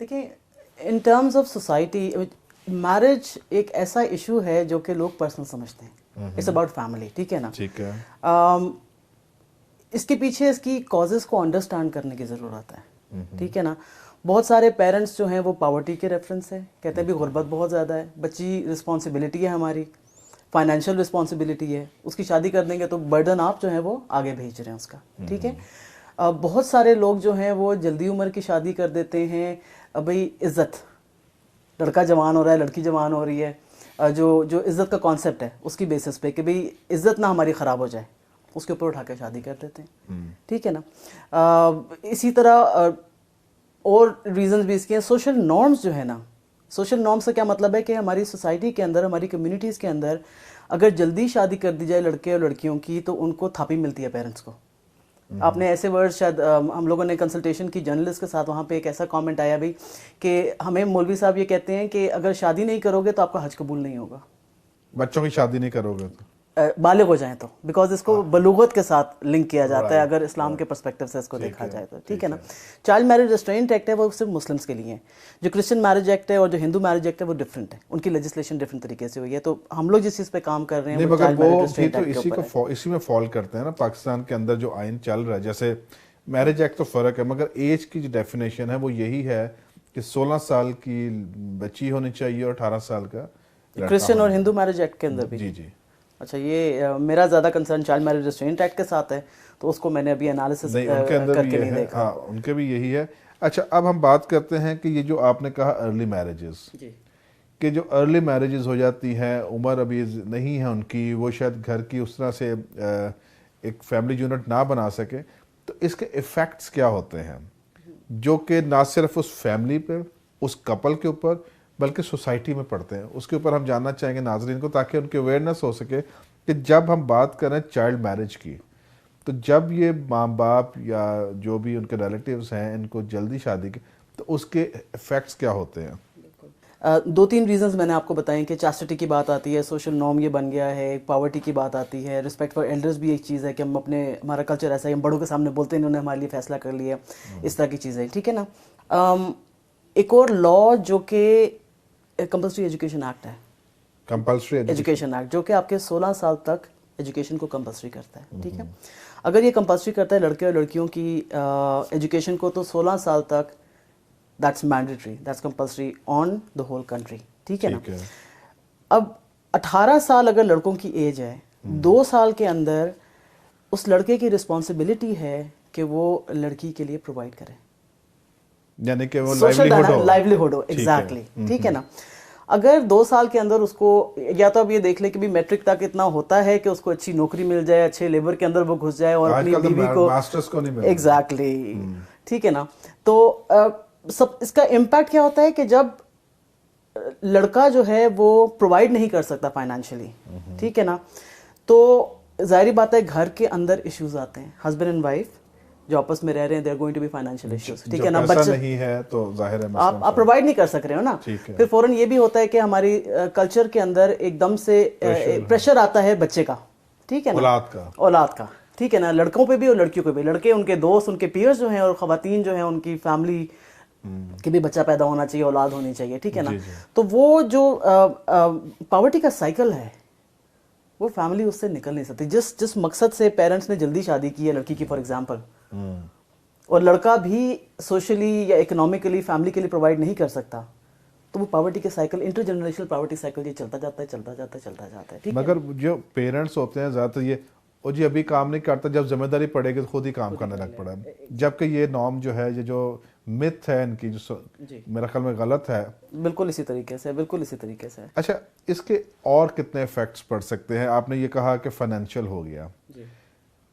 دیکھیں in terms of society marriage ایک ایسا ایشو ہے جو کہ لوگ پرسنل سمجھتے ہیں. It's about family. ٹھیک ہے نا. ٹھیک ہے. اس کے پیچھے اس کی کازز کو انڈرسٹینڈ کرنے کی ضرورت ہے. ٹھیک ہے نا. بہت سارے پیرنٹس جو ہیں وہ پاورٹی کے ریفرنس ہے, کہتے ہیں بھی غربت بہت زیادہ ہے, بچی رسپانسبلٹی ہے ہماری, فائنینشیل رسپانسبلٹی ہے, اس کی شادی کر دیں گے تو برڈن آپ جو ہیں وہ آگے بھیج رہے ہیں اس کا. ٹھیک ہے. بہت سارے لوگ جو ہیں وہ جلدی عمر کی شادی کر دیتے ہیں. بھائی عزت, لڑکا جوان ہو رہا ہے, لڑکی جوان ہو رہی ہے, جو عزت کا کانسیپٹ ہے اس کی بیسس پہ کہ بھئی عزت نہ ہماری خراب ہو جائے, اس کے اوپر اٹھا کے شادی کر دیتے ہیں. ٹھیک ہے نا. اسی طرح اور ریزنز بھی اس کے ہیں. سوشل نارمز جو ہے نا, سوشل نارمز سے کیا مطلب ہے کہ ہماری سوسائٹی کے اندر, ہماری کمیونٹیز کے اندر اگر جلدی شادی کر دی جائے لڑکے اور لڑکیوں کی تو ان کو تھاپی ملتی ہے پیرنٹس کو. آپ نے ایسے ورڈ شاید ہم لوگوں نے کنسلٹیشن کی جرنلسٹ کے ساتھ, وہاں پہ ایک ایسا کامنٹ آیا بھائی کہ ہمیں مولوی صاحب یہ کہتے ہیں کہ اگر شادی نہیں کرو گے تو آپ کا حج قبول نہیں ہوگا. بچوں کی شادی نہیں کرو گے تو بالغ ہو جائیں تو, بیکاز اس کو بلوغت کے ساتھ لنک کیا جاتا ہے اگر اسلام کے پرسپیکٹو سے اس کو دیکھا جائے تو. ٹھیک ہے نا. چائلڈ میرج ریسٹرینٹ ایکٹ ہے وہ صرف مسلمس کے لیے ہے. جو کرسچن میرج ایکٹ ہے اور جو ہندو میرج ایکٹ ہے وہ ڈفرینٹ ہے, ان کی لیجسلیشن ڈفرینٹ طریقے سے ہوئی ہے. تو ہم لوگ جس چیز پہ کام کر رہے ہیں وہ چائلڈ میرج ریسٹرینٹ ایکٹ کے اوپر ہے. اسی میں فال کرتے ہیں نا. پاکستان کے اندر جو آئین چل رہا ہے, جیسے میرج ایکٹ تو فرق ہے, مگر ایج کی جو ڈیفینیشن ہے وہ یہی ہے کہ 16 سال کی بچی ہونی چاہیے اور 18 سال کا کرسچن اور ہندو میرج ایکٹ کے اندر بھی. جی جی. اچھا, یہ میرا زیادہ concern child marriage restraint act کے ساتھ ہے, تو اس کو میں نے ابھی انالیسس کر کے نہیں دیکھا. ہاں, ان کے بھی یہی ہے. اچھا, اب ہم بات کرتے ہیں کہ یہ جو آپ نے کہا ارلی میرجز, کہ جو ارلی میرجز ہو جاتی ہیں, عمر ابھی نہیں ہے ان کی, وہ شاید گھر کی اس طرح سے ایک فیملی یونٹ نہ بنا سکے, تو اس کے ایفیکٹس کیا ہوتے ہیں جو کہ نہ صرف اس فیملی پہ, اس کپل کے اوپر, بلکہ سوسائٹی میں پڑھتے ہیں. اس کے اوپر ہم جاننا چاہیں گے ناظرین کو, تاکہ ان کی اویئرنیس ہو سکے کہ جب ہم بات کریں چائلڈ میرج کی, تو جب یہ ماں باپ یا جو بھی ان کے ریلیٹیوز ہیں ان کو جلدی شادی کی, تو اس کے ایفیکٹس کیا ہوتے ہیں. 2-3 ریزنز میں نے آپ کو بتائیں کہ چاسٹٹی کی بات آتی ہے, سوشل نارم یہ بن گیا ہے, پاورٹی کی بات آتی ہے, رسپیکٹ فار ایلڈرز بھی ایک چیز ہے کہ ہم ہمارا کلچر ایسا ہے, ہم بڑوں کے سامنے بولتے ہیں انہوں نے ہمارے لیے فیصلہ کر لیا, اس طرح کی چیزیں. ٹھیک ہے نا. ایک اور لا جو کہ کمپلسری ایجوکیشن ایکٹ ہے, کمپلسری ایجوکیشن ایکٹ, جو کہ آپ کے 16 سال تک ایجوکیشن کو کمپلسری کرتا ہے. ٹھیک ہے. اگر یہ کمپلسری کرتا ہے لڑکے اور لڑکیوں کی ایجوکیشن کو, تو 16 سال تک that's mandatory, that's compulsory on the whole country. ٹھیک ہے نا. اب 18 سال اگر لڑکوں کی ایج ہے, 2 سال کے اندر اس لڑکے کی رسپانسبلٹی ہے کہ وہ لڑکی کے لیے پرووائڈ کرے, یعنی کہ وہ لائیولیہڈ ہو. ایگزیکٹلی. ٹھیک ہے نا. اگر 2 سال کے اندر اس کو, یا تو اب یہ دیکھ لیں کہ بھی میٹرک تک اتنا ہوتا ہے کہ اس کو اچھی نوکری مل جائے, اچھے لیبر کے اندر وہ گھس جائے اور اپنی بیوی کو ماسٹرز کو نہیں ملتا. ایگزیکٹلی. ٹھیک ہے نا. تو اس کا امپیکٹ کیا ہوتا ہے کہ جب لڑکا جو ہے وہ پرووائڈ نہیں کر سکتا فائنینشلی, ٹھیک ہے نا, تو ظاہری بات ہے گھر کے اندر ایشوز آتے ہیں. ہسبینڈ اینڈ وائف جو آپس میں رہ رہے ہیں, there going to be financial issues. ٹھیک ہے نا. بچہ نہیں ہے تو ظاہر ہے آپ پرووائڈ نہیں کر سک رہے ہو نا. پھر فوراً یہ بھی ہوتا ہے کہ ہماری کلچر کے اندر ایک دم سے پریشر آتا ہے بچے کا. ٹھیک ہے نا. اولاد کا. ٹھیک ہے نا. لڑکوں پہ بھی اور لڑکیوں پہ بھی. لڑکے ان کے دوست, ان کے پیئرز جو ہیں, اور خواتین جو ہیں ان کی فیملی کہ بھی بچہ پیدا ہونا چاہیے, اولاد ہونی چاہیے. ٹھیک ہے نا. تو وہ جو پاورٹی کا سائیکل ہے وہ فیملی اس سے نکل نہیں سکتی. جس مقصد سے پیرنٹس نے جلدی شادی کی ہے لڑکی کی فار ایگزامپل, اور لڑکا بھی سوشلی یا اکنامکلی فیملی کے لیے پرووائڈ نہیں کر سکتا, تو وہ پاورٹی کے cycle, inter generational poverty cycle یہ چلتا جاتا ہے. مگر جو پیرنٹس ہوتے ہیں زیادہ تر یہ, اور جی ابھی کام نہیں کرتا, جب ذمہ داری پڑے گی تو خود ہی کام کرنے لگ پڑا ہے. جبکہ یہ نارم جو ہے, یہ جو مت ہے ان کی, جو میرا خیال میں غلط ہے. بالکل اسی طریقے سے. اچھا, اس کے اور کتنے ایفیکٹس پڑ سکتے ہیں؟ آپ نے یہ کہا کہ فائنینشیل ہو گیا,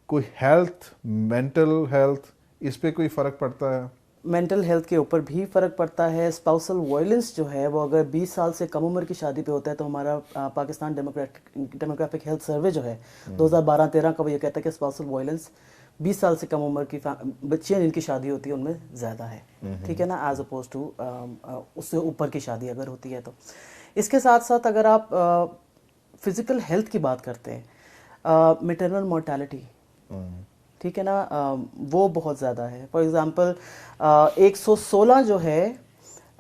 کوئی ہیلتھ, مینٹل ہیلتھ, اس پہ کوئی فرق پڑتا ہے؟ مینٹل ہیلتھ کے اوپر بھی فرق پڑتا ہے. اسپاؤسل وائلنس جو ہے وہ اگر 20 سال سے کم عمر کی شادی پہ ہوتا ہے, تو ہمارا پاکستان ڈیموگرافک ہیلتھ سروے جو ہے 2012-13 کا, وہ یہ کہتا ہے کہ اسپاؤسل وائلنس 20 سال سے کم عمر کی بچیاں جن کی شادی ہوتی ہے ان میں زیادہ ہے. ٹھیک ہے نا. ایز اپوز ٹو اس سے اوپر کی شادی اگر ہوتی ہے تو. اس کے ساتھ ساتھ اگر آپ فزیکل ہیلتھ کی بات کرتے ہیں, میٹرنل مورٹیلٹی, ٹھیک ہے نا, وہ بہت زیادہ ہے. فار ایگزامپل 116 جو ہے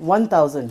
1000,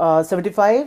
75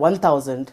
1000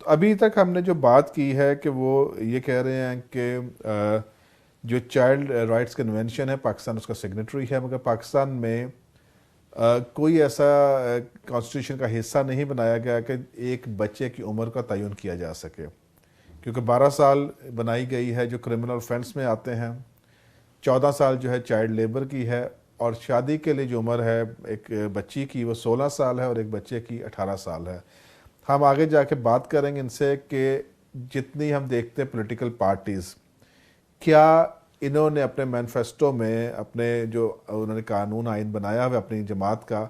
تو ابھی تک ہم نے جو بات کی ہے کہ وہ یہ کہہ رہے ہیں کہ جو چائلڈ رائٹس کنونشن ہے پاکستان اس کا سگنیٹری ہے، مگر پاکستان میں کوئی ایسا کانسٹیٹیوشن کا حصہ نہیں بنایا گیا کہ ایک بچے کی عمر کا تعین کیا جا سکے، کیونکہ 12 سال بنائی گئی ہے جو کرمنل آفینس میں آتے ہیں، 14 سال جو ہے چائلڈ لیبر کی ہے، اور شادی کے لیے جو عمر ہے ایک بچی کی وہ 16 سال ہے اور ایک بچے کی 18 سال ہے۔ ہم آگے جا کے بات کریں گے ان سے کہ جتنی ہم دیکھتے ہیں پولیٹیکل پارٹیز، کیا انہوں نے اپنے مینیفیسٹو میں اپنے جو انہوں نے قانون آئین بنایا ہوا اپنی جماعت کا،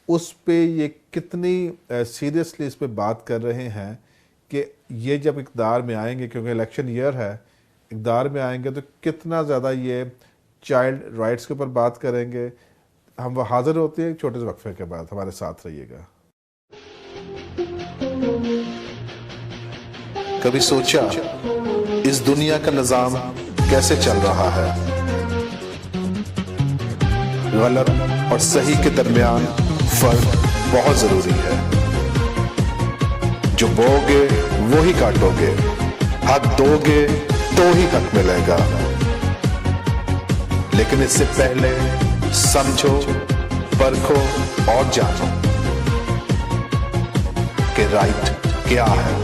اس پہ یہ کتنی سیریسلی اس پہ بات کر رہے ہیں کہ یہ جب اقتدار میں آئیں گے، کیونکہ الیکشن ایئر ہے، اقتدار میں آئیں گے تو کتنا زیادہ یہ چائلڈ رائٹس کے اوپر بات کریں گے۔ ہم وہ حاضر ہوتے ہیں چھوٹے سے وقفے کے بعد، ہمارے ساتھ رہیے گا۔ کبھی سوچا اس دنیا کا نظام کیسے چل رہا ہے؟ غلط اور صحیح کے درمیان فرق بہت ضروری ہے۔ جو بو گے وہی کاٹو گے، حق دو گے تو ہی حق ملے گا، لیکن اس سے پہلے سمجھو، پرکھو اور جانو کہ رائٹ کیا ہے۔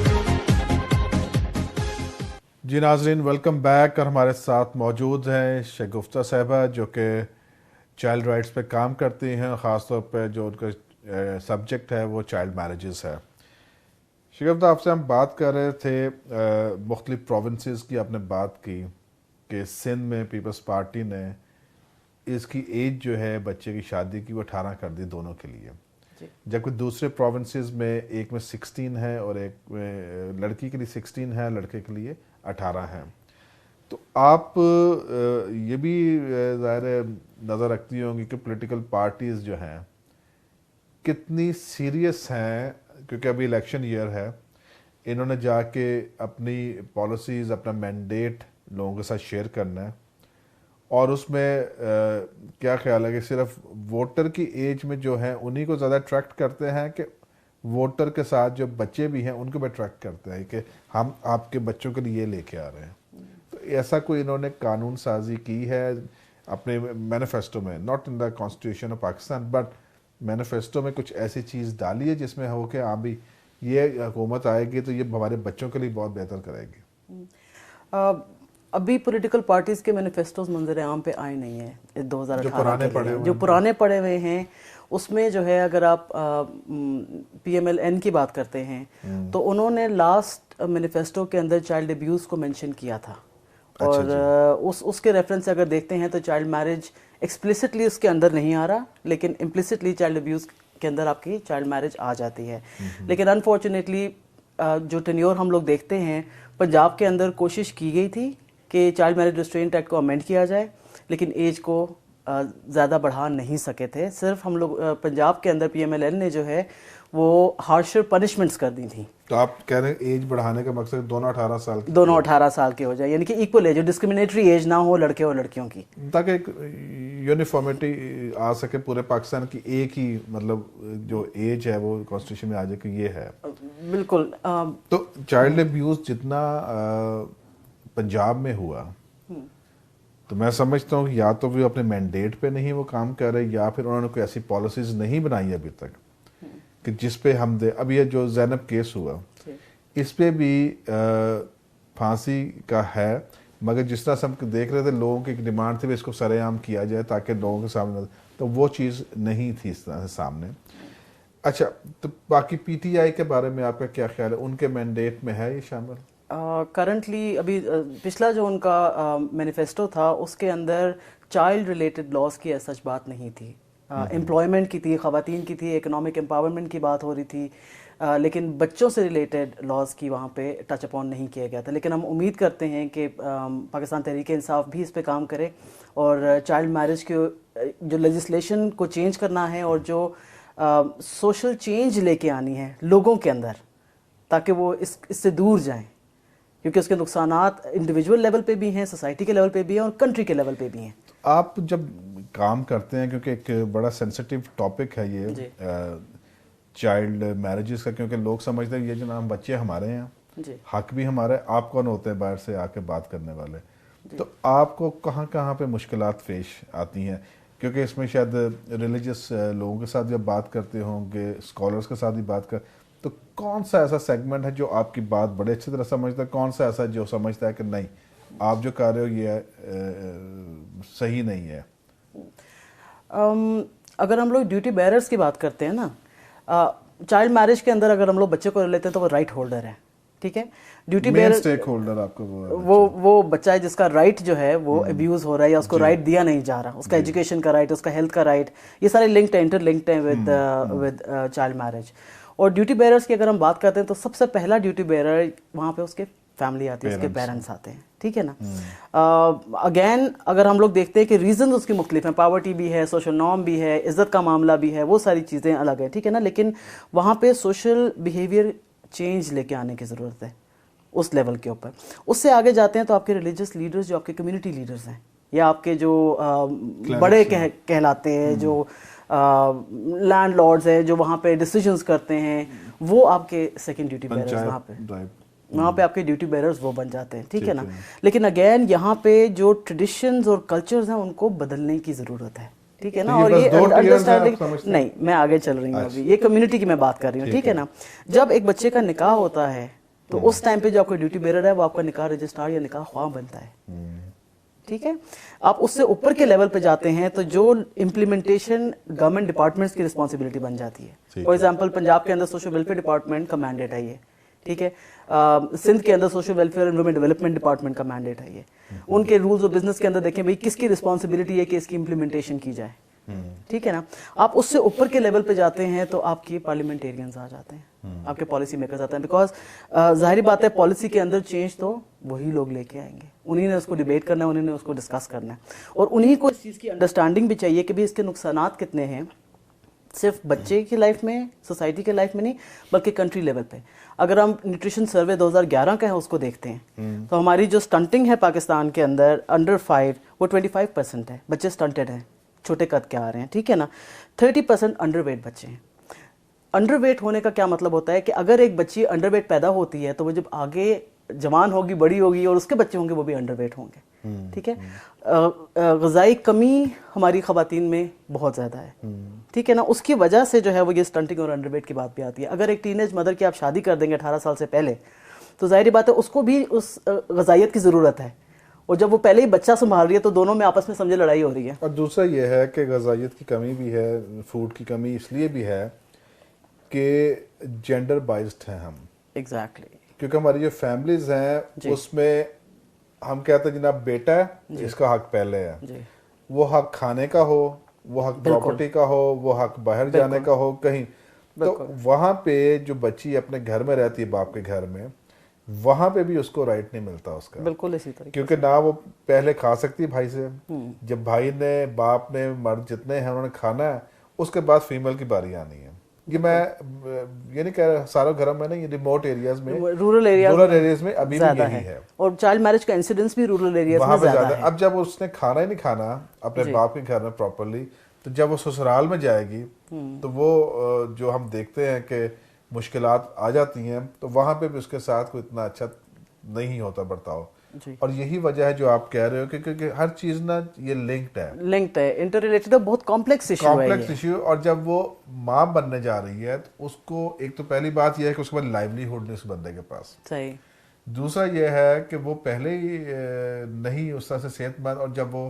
جی ناظرین، ویلکم بیک، اور ہمارے ساتھ موجود ہیں شگفتہ صاحبہ جو کہ چائلڈ رائٹس پہ کام کرتی ہیں، خاص طور پہ جو ان کا سبجیکٹ ہے وہ چائلڈ میرجز ہے۔ شگفتہ، آپ سے ہم بات کر رہے تھے مختلف پروونسز کی، آپ نے بات کی کہ سندھ میں پیپلز پارٹی نے اس کی ایج جو ہے بچے کی شادی کی وہ 18 کر دی دونوں کے لیے، جبکہ دوسرے پروونسز میں ایک میں 16 ہے اور ایک میں لڑکی کے لیے 16 ہے، لڑکے کے لیے 18 ہے۔ تو آپ یہ بھی ظاہر نظر رکھتی ہوں گی کہ پولیٹیکل پارٹیز جو ہیں کتنی سیریس ہیں، کیونکہ ابھی الیکشن ایئر ہے، انہوں نے جا کے اپنی پالیسیز، اپنا مینڈیٹ لوگوں کے ساتھ شیئر کرنا ہے، اور اس میں کیا خیال ہے کہ صرف ووٹر کی ایج میں جو ہیں انہی کو زیادہ اٹریکٹ کرتے ہیں کہ ووٹر کے ساتھ جو بچے بھی ہیں ان کو بھی اٹریکٹ کرتے ہیں کہ ہم آپ کے بچوں کے لیے یہ لے کے آ رہے ہیں؟ تو ایسا کوئی انہوں نے قانون سازی کی ہے اپنے مینیفیسٹو میں، not in the constitution of Pakistan but manifesto میں کچھ ایسی چیز ڈالی ہے جس میں ہو کہ ہاں بھی یہ حکومت آئے گی تو یہ ہمارے بچوں کے لیے بہت بہتر کرے گی؟ ابھی پولیٹیکل پارٹیز کے مینیفیسٹوز منظر عام پہ آئے نہیں ہیں 2018 کے لیے، جو پرانے پرانے پڑے ہوئے ہیں اس میں جو ہے اگر آپ پی ایم ایل این کی بات کرتے ہیں تو انہوں نے لاسٹ مینیفیسٹو کے اندر چائلڈ ابیوز کو مینشن کیا تھا، اور اس کے ریفرنس سے اگر دیکھتے ہیں تو چائلڈ میرج ایکسپلیسٹلی اس کے اندر نہیں آ رہا، لیکن امپلیسٹلی چائلڈ ابیوز کے اندر آپ کی چائلڈ میرج آ جاتی ہے۔ لیکن انفارچونیٹلی جو ٹینیور ہم لوگ دیکھتے ہیں، پنجاب کے اندر کوشش کی گئی تھی کہ چائلڈ میرج ریسٹرینٹ ایکٹ کو امینڈ کیا جائے، لیکن ایج کو زیادہ بڑھا نہیں سکے تھے۔ صرف ہم لوگ پنجاب کے اندر پی ایم ایل این نے جو ہے وہ ہارشر پنشمنٹس کر دی تھیں۔ تو آپ کہہ رہے ہیں ایج بڑھانے کا مقصد دونوں 18 سال کی، دونوں 18 سال کے ہو جائے، یعنی کہ ایکول ایج، ڈسکریمنیٹری ایج نہ ہو لڑکے اور لڑکیوں کی، تاکہ ایک یونیفارمٹی آ سکے پورے پاکستان کی، ایک ہی مطلب جو ایج ہے وہ کانسٹیٹیوشن میں آ جائے کہ یہ ہے۔ بالکل۔ تو چائلڈ ابیوز جتنا پنجاب میں ہوا تو میں سمجھتا ہوں کہ یا تو وہ اپنے مینڈیٹ پہ نہیں وہ کام کر رہے، یا پھر انہوں نے کوئی ایسی پالیسیز نہیں بنائی ابھی تک کہ جس پہ ہم دے۔ اب یہ جو زینب کیس ہوا اس پہ بھی پھانسی کا ہے، مگر جس طرح سے ہم دیکھ رہے تھے لوگوں کی ایک ڈیمانڈ تھی اس کو سرے عام کیا جائے تاکہ لوگوں کے سامنے، تو وہ چیز نہیں تھی اس طرح سے سامنے۔ اچھا، تو باقی پی ٹی آئی کے بارے میں آپ کا کیا خیال ہے؟ ان کے مینڈیٹ میں ہے یہ شامل؟ کرنٹلی ابھی پچھلا جو ان کا مینیفیسٹو تھا اس کے اندر چائلڈ ریلیٹڈ لاس کی سچ بات نہیں تھی، امپلائمنٹ کی تھی، خواتین کی تھی، اکنامک امپاورمنٹ کی بات ہو رہی تھی، لیکن بچوں سے ریلیٹڈ لاز کی وہاں پہ ٹچ اپون نہیں کیا گیا تھا۔ لیکن ہم امید کرتے ہیں کہ پاکستان تحریک انصاف بھی اس پہ کام کرے اور چائلڈ میرج کے جو لیجسلیشن کو چینج کرنا ہے اور جو سوشل چینج لے کے آنی ہے لوگوں کے اندر تاکہ وہ اس سے دور جائیں، کیونکہ اس کے نقصانات انڈیویجول لیول پہ بھی ہیں، سوسائٹی کے لیول پہ بھی ہیں اور کنٹری کے لیول پہ بھی ہیں۔ آپ جب کام کرتے ہیں، کیونکہ ایک بڑا سینسٹیو ٹاپک ہے یہ چائلڈ میرجز کا، کیونکہ لوگ سمجھتے ہیں یہ جناب بچے ہمارے ہیں، جی حق بھی ہمارے، آپ کون ہوتے ہیں باہر سے آ کے بات کرنے والے؟ تو آپ کو کہاں کہاں پہ مشکلات پیش آتی ہیں؟ کیونکہ اس میں شاید ریلیجس لوگوں کے ساتھ جب بات کرتے ہوں گے، اسکالرس کے ساتھ بھی بات کر، تو کون سا ایسا سیگمنٹ ہے جو آپ کی بات بڑے اچھی طرح سمجھتا ہے، کون سا ایسا جو سمجھتا ہے کہ نہیں آپ جو کر رہے ہو یہ صحیح نہیں ہے؟ اگر ہم لوگ ڈیوٹی بیررز کی بات کرتے ہیں نا، چائلڈ میرج کے اندر اگر ہم لوگ بچے کو لیتے ہیں تو وہ رائٹ ہولڈر ہے، ٹھیک ہے. ڈیوٹی مین بیرر اسٹیک ہولڈر آپ کو وہ بچہ ہے جس کا رائٹ جو ہے وہ ابیوز ہو رہا ہے یا اس کو رائٹ دیا نہیں جا رہا، اس کا ایجوکیشن کا رائٹ، اس کا ہیلتھ کا رائٹ، یہ سارے لنکڈ ہیں، انٹر لنکڈ ہیں ود چائلڈ میرج. اور ڈیوٹی بیررز کی اگر ہم بات کرتے ہیں تو سب سے پہلا ڈیوٹی بیرر وہاں پہ اس کے فیملی آتی ہے، اس کے پیرنٹس آتے ہیں، ٹھیک ہے نا. اگین اگر ہم لوگ دیکھتے ہیں کہ ریزنز اس کی مختلف ہیں، پاورٹی بھی ہے، سوشل نارم بھی ہے، عزت کا معاملہ بھی ہے، وہ ساری چیزیں الگ ہیں، ٹھیک ہے نا. لیکن وہاں پہ سوشل بیہیویئر چینج لے کے آنے کی ضرورت ہے اس لیول کے اوپر. اس سے آگے جاتے ہیں تو آپ کے ریلیجس لیڈرز جو آپ کے کمیونٹی لیڈرز ہیں یا آپ کے جو بڑے کہلاتے ہیں، جو لینڈ لارڈز ہیں جو وہاں پہ ڈیسیجنز کرتے ہیں، وہ آپ کے سیکنڈ ڈیوٹی بیررز وہاں پہ آپ کے ڈیوٹی بیررز وہ بن جاتے ہیں، ٹھیک ہے نا. لیکن اگین یہاں پہ جو ٹریڈیشنز اور کلچرز ہیں ان کو بدلنے کی ضرورت ہے، ٹھیک ہے نا. اور یہ انڈرسٹینڈنگ نہیں، میں آگے چل رہی ہوں ابھی، یہ کمیونٹی کی میں بات کر رہی ہوں، ٹھیک ہے نا. جب ایک بچے کا نکاح ہوتا ہے تو اس ٹائم پہ جو آپ کا ڈیوٹی بیرر ہے وہ آپ کا نکاح رجسٹرار یا نکاح خواہ بنتا ہے، ٹھیک ہے. آپ اس سے اوپر کے لیول پہ جاتے ہیں تو جو امپلیمنٹیشن گورنمنٹ ڈپارٹمنٹس کی رسپانسبلٹی بن جاتی ہے. فار ایگزامپل پنجاب کے اندر سوشل ویلفیئر ڈپارٹمنٹ کا مینڈیٹ ہے یہ، ٹھیک ہے. سندھ کے اندر social welfare and women development department کا مینڈیٹ ہے یہ. ان کے رولز اور بزنس کے اندر دیکھیں بھائی کس کی رسپانسبلٹی ہے کہ اس کی امپلیمنٹیشن کی جائے، ٹھیک ہے نا. آپ اس سے اوپر کے لیول پہ جاتے ہیں تو آپ کی پارلیمنٹیرینز آ جاتے ہیں، آپ کے پالیسی میکرز آتے ہیں. بیکاز ظاہری بات ہے پالیسی کے اندر چینج تو وہی لوگ لے کے آئیں گے، انہی نے اس کو ڈیبیٹ کرنا ہے، انہی نے اس کو ڈسکس کرنا ہے، اور انہی کو اس چیز کی انڈرسٹینڈنگ بھی چاہیے کہ بھی اس کے نقصانات کتنے ہیں، صرف بچے کی لائف میں، سوسائٹی کے لائف میں نہیں بلکہ کنٹری لیول پہ. اگر ہم نیوٹریشن سروے 2011 کا ہے اس کو دیکھتے ہیں تو ہماری جو سٹنٹنگ ہے پاکستان کے اندر انڈر 5 وہ 25% ہے، بچے سٹنٹڈ ہیں، چھوٹے قد کے آ رہے ہیں، ٹھیک ہے نا. 30% انڈر ویٹ بچے ہیں. انڈر ویٹ ہونے کا کیا مطلب ہوتا ہے کہ اگر ایک بچی انڈر ویٹ پیدا ہوتی ہے تو وہ جب آگے جوان ہوگی، بڑی ہوگی اور اس کے بچے ہوں گے وہ بھی انڈر ویٹ ہوں گے، ٹھیک ہے. غذائی کمی ہماری خواتین میں بہت زیادہ ہے، ٹھیک ہے نا. اس کی وجہ سے جو ہے وہ یہ سٹنٹنگ اور انڈر ویٹ کی بات بھی آتی ہے. اگر ایک ٹین ایج مدر کی آپ شادی کر دیں گے 18 سال سے پہلے تو ظاہری بات ہے اس کو بھی اس غذائیت کی ضرورت ہے، اور جب وہ پہلے ہی بچہ سنبھال رہی ہے تو دونوں میں آپس میں سمجھے لڑائی ہو رہی ہے. اور دوسرا یہ ہے کہ غذائیت کی کمی بھی ہے، فوڈ کی کمی اس لیے بھی ہے کہ جینڈر بائزڈ ہیں ہم، ایگزیکٹلی. کیونکہ ہماری جو فیملیز ہیں اس میں ہم کہتے ہیں جناب بیٹا ہے اس کا حق پہلے ہے، وہ حق کھانے کا ہو، وہ حق پراپرٹی کا ہو، وہ حق باہر جانے کا ہو کہیں، تو وہاں پہ جو بچی اپنے گھر میں رہتی ہے باپ کے گھر میں، وہاں پہ بھی اس کو رائٹ نہیں ملتا اس کا، بالکل اسی طریقے، کیونکہ نہ وہ پہلے کھا سکتی ہے بھائی سے، جب بھائی نے، باپ نے، مرد جتنے ہیں انہوں نے کھانا ہے، اس کے بعد فیمیل کی باری آنی ہے. یہ میں یہ نہیں کہہ رہا سارے گھروں میں نہیں، یہ ریموٹ ایریاز میں، رورل ایریاز میں ابھی بھی یہی ہے، اور چائلڈ میرج کا انسیڈنس بھی رورل ایریاز میں زیادہ ہے. اب جب اس نے کھانا ہی نہیں کھانا اپنے باپ کے گھر میں پراپرلی، تو جب وہ سسرال میں جائے گی تو وہ جو ہم دیکھتے ہیں کہ مشکلات آ جاتی ہیں، تو وہاں پہ بھی اس کے ساتھ کوئی اتنا اچھا نہیں ہوتا برتاؤ. اور یہی وجہ ہے جو آپ کہہ رہے ہو کہ کیونکہ ہر چیز نا یہ لنکڈ ہے، انٹر ریلیٹڈ ہے، بہت کمپلیکس ایشو. اور جب وہ ماں بننے جا رہی ہے تو اس کو ایک تو پہلی بات یہ ہے کہ اس کے بعد لائیولی ہوڈ نہیں اس بندے کے پاس، صحیح. دوسرا یہ ہے کہ وہ پہلے ہی نہیں اس طرح سے صحت مند، اور جب وہ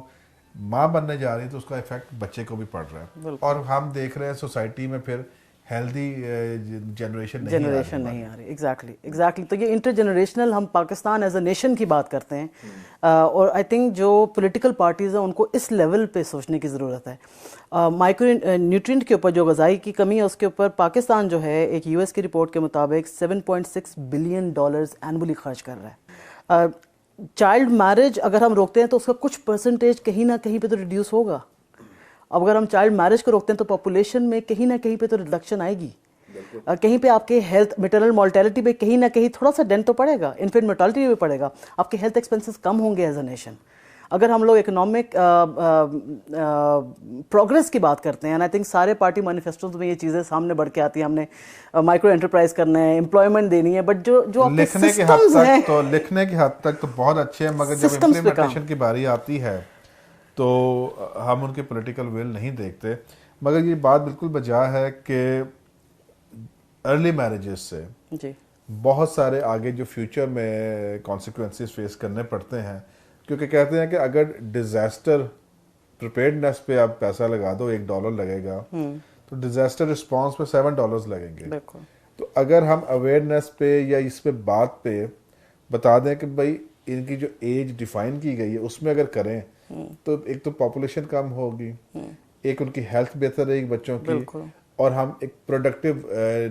ماں بننے جا رہی ہے تو اس کا افیکٹ بچے کو بھی پڑ رہا ہے. اور ہم دیکھ رہے ہیں سوسائٹی میں پھر ہیلدی جنریشن نہیں آ رہی. ایگزیکٹلی. تو یہ انٹر جنریشنل، ہم پاکستان ایز اے نیشن کی بات کرتے ہیں، اور آئی تھنک جو پولیٹیکل پارٹیز ہیں ان کو اس لیول پہ سوچنے کی ضرورت ہے. مائکرو نیوٹرینٹ کے اوپر جو غذائی کی کمی ہے اس کے اوپر پاکستان جو ہے ایک US کی رپورٹ کے مطابق $7.6 بلین اینولی خرچ کر رہا ہے. چائلڈ میرج اگر ہم روکتے ہیں تو اس کا کچھ پرسنٹیج کہیں نہ کہیں پہ تو ریڈیوس ہوگا. اب اگر ہم چائلڈ میرج کو روکتے ہیں تو پاپولیشن میں کہیں نہ کہیں پہ تو ریڈکشن آئے گی، کہیں پہ آپ کے ہیلتھ میٹرنل مورٹیلٹی پہ کہیں نہ کہیں تھوڑا سا ڈینٹ تو پڑے گا، انفینٹ مورٹیلٹی بھی پڑے گا، آپ کے ہیلتھ ایکسپینسز کم ہوں گے ایز اے نیشن. اگر ہم لوگ اکنامک پروگرس کی بات کرتے ہیں، آئی تھنک سارے پارٹی مینیفیسٹوز میں یہ چیزیں سامنے بڑھ کے آتی ہیں، ہم نے مائکرو انٹرپرائز کرنا ہے، امپلائمنٹ دینی ہے، بٹ جو لکھنے کے حد تک تو بہت اچھے ہیں، مگر جب امپلیمنٹیشن کی باری آتی ہے تو ہم ان کے پولیٹیکل ول نہیں دیکھتے. مگر یہ بات بالکل بجا ہے کہ ارلی میرجز سے جی بہت سارے آگے جو فیوچر میں کانسیکوینسز فیس کرنے پڑتے ہیں، کیونکہ کہتے ہیں کہ اگر ڈیزاسٹر پریپیئرڈنیس پہ آپ پیسہ لگا دو $1 لگے گا تو ڈیزاسٹر رسپانس پہ $7 لگیں گے. بالکل. تو اگر ہم اویئرنیس پہ یا اس پہ بات پہ بتا دیں کہ بھائی ان کی جو ایج ڈیفائن کی گئی ہے اس میں اگر کریں تو ایک تو پاپولیشن کم ہوگی، ایک ان کی ہیلتھ بہتر رہے گی بچوں کی، اور ہم ایک پروڈکٹیو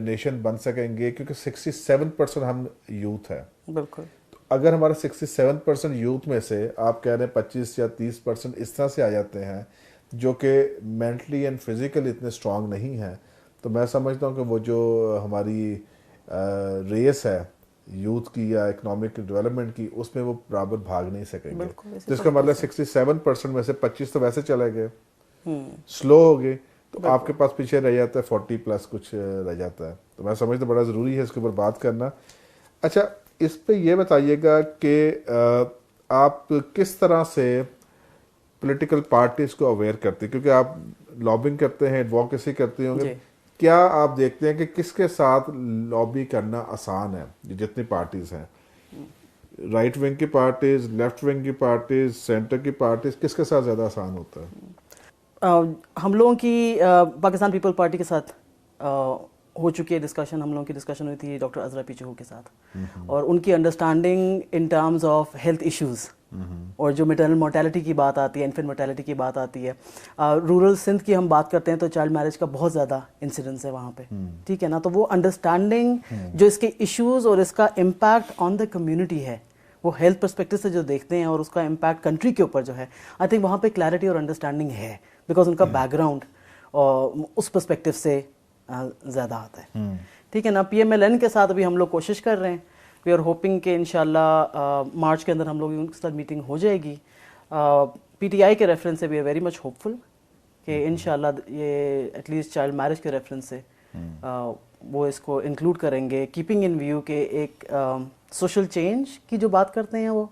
نیشن بن سکیں گے، کیونکہ 67% ہم یوتھ ہے. بالکل. اگر ہمارا 67% یوتھ میں سے آپ کہہ رہے ہیں 25 یا 30% اس طرح سے آ جاتے ہیں جو کہ مینٹلی اینڈ فزیکلی اتنے اسٹرانگ نہیں ہیں، تو میں سمجھتا ہوں کہ وہ جو ہماری ریس ہے یوتھ کی یا اکنامک ڈیولپمنٹ کی، اس میں وہ برابر بھاگ نہیں سکیں گے. جس کا مطلب 67% میں سے 25 تو ویسے چلے گئے، سلو ہو گئے، تو آپ کے پاس پیچھے رہ جاتا ہے 40+ کچھ رہ جاتا ہے. تو میں سمجھتا بڑا ضروری ہے اس کے اوپر بات کرنا. اچھا، اس پہ یہ بتائیے گا کہ آپ کس طرح سے پولیٹیکل پارٹیز کو اویئر کرتے ہیں، کیونکہ آپ لابنگ کرتے ہیں، ایڈووکیسی کرتے ہوں گے، کیا آپ دیکھتے ہیں کہ کس کے ساتھ لابی کرنا آسان ہے؟ جتنی پارٹیز ہیں، رائٹ ونگ کی پارٹیز، لیفٹ ونگ کی پارٹیز، سینٹر کی پارٹیز، کس کے ساتھ زیادہ آسان ہوتا ہے؟ ہم لوگوں کی پاکستان پیپل پارٹی کے ساتھ ہو چکی ہے ڈسکشن. ہم لوگوں کی ڈسکشن ہوئی تھی ڈاکٹر عذرا پی چہو کے ساتھ، اور ان کی understanding in terms of health issues, اور جو میٹرنل مورٹیلٹی کی بات آتی ہے، انفینٹ مورٹیلٹی کی بات آتی ہے. رورل سندھ کی ہم بات کرتے ہیں تو چائلڈ میرج کا بہت زیادہ انسیڈنس ہے وہاں پہ، ٹھیک ہے نا. تو وہ انڈرسٹینڈنگ جو اس کے ایشوز اور اس کا امپیکٹ آن دا کمیونٹی ہے، وہ ہیلتھ پرسپیکٹو سے جو دیکھتے ہیں اور اس کا امپیکٹ کنٹری کے اوپر جو ہے، آئی تھنک وہاں پہ کلیئرٹی اور انڈرسٹینڈنگ ہے، بیکاز ان کا بیک گراؤنڈ اس پرسپیکٹو سے زیادہ آتا ہے. ٹھیک ہے نا. پی ایم ایل این کے ساتھ ابھی ہم لوگ کوشش کر رہے ہیں. وی آر ہوپنگ کہ انشاءاللہ مارچ کے اندر ہم لوگ ان کے ساتھ میٹنگ ہو جائے گی. پی ٹی آئی کے ریفرنس سے we are very much hopeful کہ انشاءاللہ یہ ایٹ لیسٹ چائلڈ میرج کے ریفرنس سے وہ اس کو انکلوڈ کریں گے، کیپنگ ان ویو کہ ایک سوشل چینج کی جو بات کرتے ہیں وہ،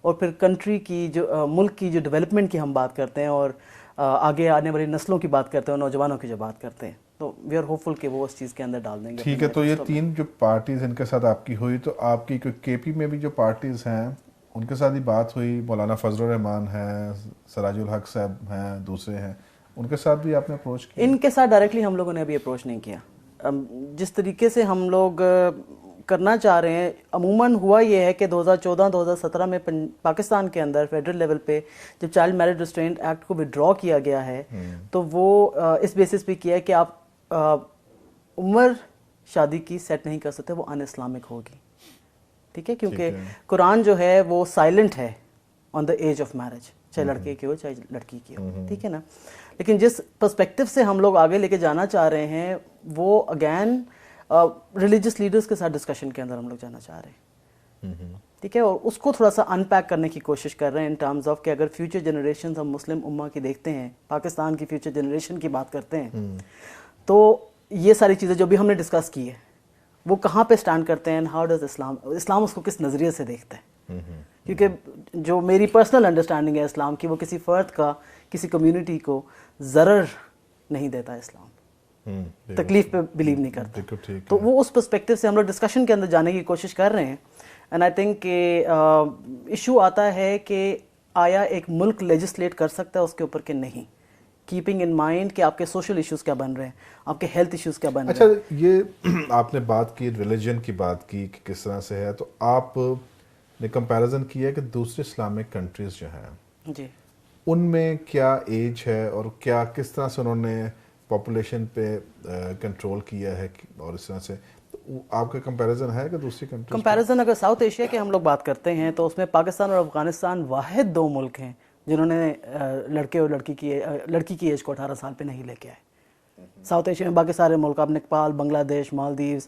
اور پھر کنٹری کی جو ملک کی جو ڈیولپمنٹ کی ہم بات کرتے ہیں، اور آگے آنے والی نسلوں کی بات کرتے ہیں، اور نوجوانوں کی جو بات کرتے ہیں. تو وی آر ہوپ فل کہ وہ اس چیز کے اندر ڈال دیں گے. ٹھیک ہے. تو یہ 3 جو پارٹیز ان کے ساتھ آپ کی ہوئی، تو آپ کی کے پی میں بھی جو پارٹیز ہیں ان کے ساتھ ہی بات ہوئی؟ مولانا فضل الرحمان ہیں، سراج الحق صاحب ہیں، دوسرے ہیں، ان کے ساتھ بھی آپ نے اپروچ کیا؟ ان کے ساتھ ڈائریکٹلی ہم لوگوں نے ابھی اپروچ نہیں کیا. جس طریقے سے ہم لوگ کرنا چاہ رہے ہیں، عموماً ہوا یہ ہے کہ 2014-2017 میں پاکستان کے اندر فیڈرل لیول پہ جب چائلڈ میرج ریسٹرینٹ ایکٹ کو وڈرا کیا گیا ہے، تو وہ اس بیسس پہ کیا ہے کہ آپ عمر شادی کی سیٹ نہیں کر سکتے، وہ ان اسلامک ہوگی. ٹھیک ہے، کیونکہ قرآن جو ہے وہ سائلنٹ ہے آن دا ایج آف میرج، چاہے لڑکے کی ہو چاہے لڑکی کی ہو. ٹھیک ہے نا. لیکن جس پرسپیکٹو سے ہم لوگ آگے لے کے جانا چاہ رہے ہیں، وہ اگین ریلیجس لیڈرز کے ساتھ ڈسکشن کے اندر ہم لوگ جانا چاہ رہے ہیں. ٹھیک ہے، اور اس کو تھوڑا سا ان پیک کرنے کی کوشش کر رہے ہیں ان ٹرمز آف کہ اگر فیوچر جنریشنز ہم مسلم امہ کی دیکھتے ہیں، پاکستان کی فیوچر جنریشن کی بات کرتے ہیں، تو یہ ساری چیزیں جو بھی ہم نے ڈسکس کی ہے وہ کہاں پہ سٹینڈ کرتے ہیں، ہاؤ ڈز اسلام اس کو کس نظریے سے دیکھتا ہے. کیونکہ جو میری پرسنل انڈرسٹینڈنگ ہے اسلام کی، وہ کسی فرد کا، کسی کمیونٹی کو ضرر نہیں دیتا ہے. اسلام تکلیف پہ بلیو نہیں کرتا. تو وہ اس پرسپیکٹو سے ہم لوگ ڈسکشن کے اندر جانے کی کوشش کر رہے ہیں. اینڈ آئی تھنک کہ ایشو آتا ہے کہ آیا ایک ملک لیجسلیٹ کر سکتا ہے اس کے اوپر کہ نہیں، کیپنگ ان مائنڈ کہ آپ کے سوشل ایشوز کیا بن رہے ہیں، آپ کے ہیلتھ ایشوز کیا بن رہے ہیں. اچھا، یہ آپ نے بات کی ریلیجن کی بات کی کہ کس طرح سے ہے، تو آپ نے کمپیریزن کیا ہے کہ دوسری اسلامک کنٹریز جو ہیں جی ان میں کیا ایج ہے اور کیا کس طرح سے انہوں نے پاپولیشن پہ کنٹرول کیا ہے، اور اس طرح سے آپ کا کمپیریزن ہے کہ دوسری کنٹریز؟ کمپیریزن اگر ساؤتھ ایشیا کی ہم لوگ بات کرتے ہیں تو اس میں پاکستان اور افغانستان واحد 2 ملک ہیں جنہوں نے لڑکے اور لڑکی کی ایج کو 18 سال پہ نہیں لے کے آئے. ساؤتھ ایشیا میں باقی سارے ملک، آپ نیپال، بنگلہ دیش، مالدیوز،